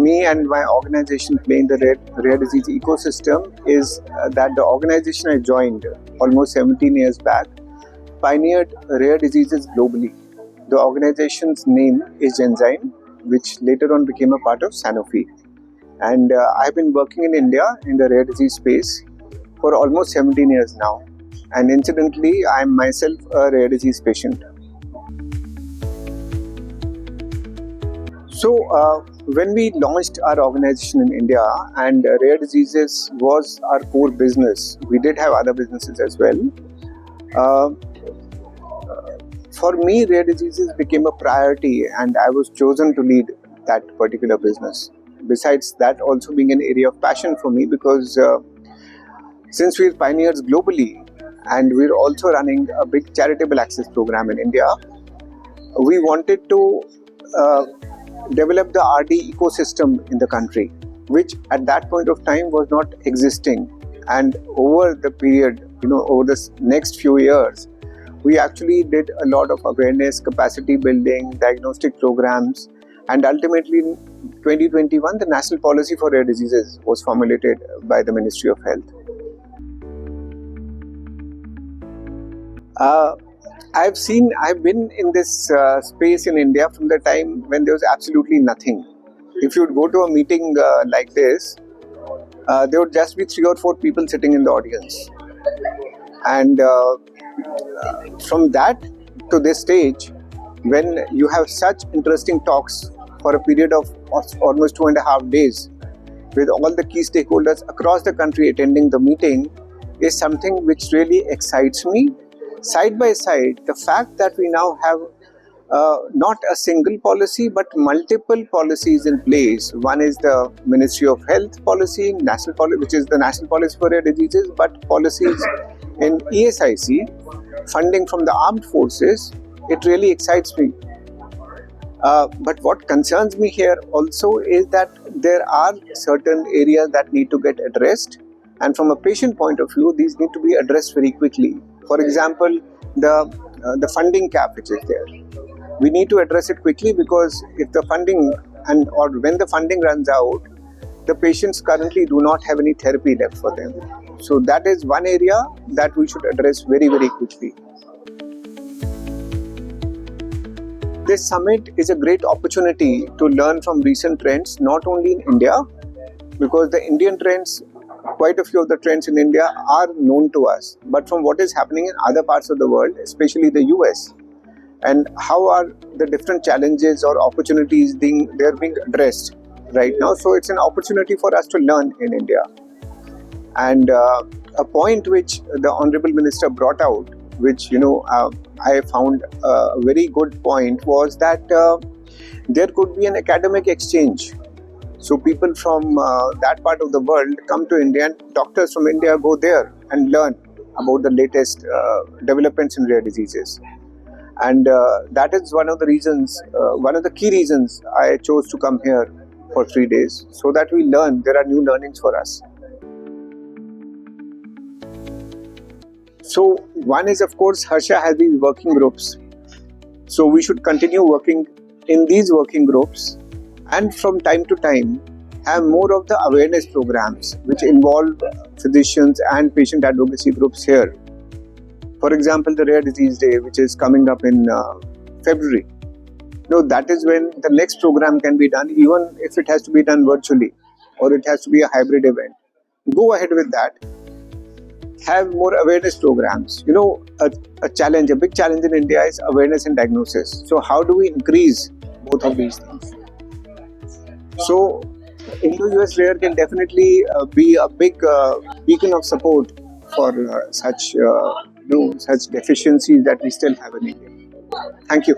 me and my organization play in the rare disease ecosystem is that the organization I joined almost 17 years back pioneered rare diseases globally. The organization's name is Genzyme, which later on became a part of Sanofi. And I've been working in India in the rare disease space for almost 17 years now. And incidentally, I'm myself a rare disease patient. So, when we launched our organization in India and rare diseases was our core business, we did have other businesses as well. For me, rare diseases became a priority and I was chosen to lead that particular business. Besides that also being an area of passion for me because since we're pioneers globally and we're also running a big charitable access program in India, we wanted to develop the RD ecosystem in the country, which at that point of time was not existing. And over the period, over the next few years, we actually did a lot of awareness, capacity building, diagnostic programs, and ultimately in 2021, the National Policy for Rare Diseases was formulated by the Ministry of Health. I've been in this space in India from the time when there was absolutely nothing. If you would go to a meeting like this, there would just be 3 or 4 people sitting in the audience. And from that to this stage, when you have such interesting talks for a period of almost 2.5 days with all the key stakeholders across the country attending the meeting is something which really excites me. Side by side, the fact that we now have not a single policy but multiple policies in place. One is the Ministry of Health policy, which is the National Policy for Rare Diseases, but policies in ESIC, funding from the armed forces, it really excites me. But what concerns me here also is that there are certain areas that need to get addressed, and from a patient point of view, these need to be addressed very quickly. For example, the funding cap which is there. We need to address it quickly because if the funding or when the funding runs out, the patients currently do not have any therapy left for them. So that is one area that we should address very, very quickly. This summit is a great opportunity to learn from recent trends, not only in India, because the Indian trends, quite a few of the trends in India are known to us, but from what is happening in other parts of the world, especially the US, and how are the different challenges or opportunities being addressed right now. So it's an opportunity for us to learn in India. And a point which the Honorable Minister brought out, which I found a very good point, was that there could be an academic exchange. So people from that part of the world come to India and doctors from India go there and learn about the latest developments in rare diseases. And that is one of the key reasons I chose to come here for 3 days, so that we learn. There are new learnings for us. So one is, of course, Harsha has these working groups. So we should continue working in these working groups and from time to time have more of the awareness programs which involve physicians and patient advocacy groups here. For example, the Rare Disease Day, which is coming up in February. That is when the next program can be done, even if it has to be done virtually or it has to be a hybrid event. Go ahead with that. Have more awareness programs. A big challenge in India is awareness and diagnosis. So how do we increase both of these things? So Indo-US Rare can definitely be a big beacon of support for such deficiencies that we still have in India. Thank you.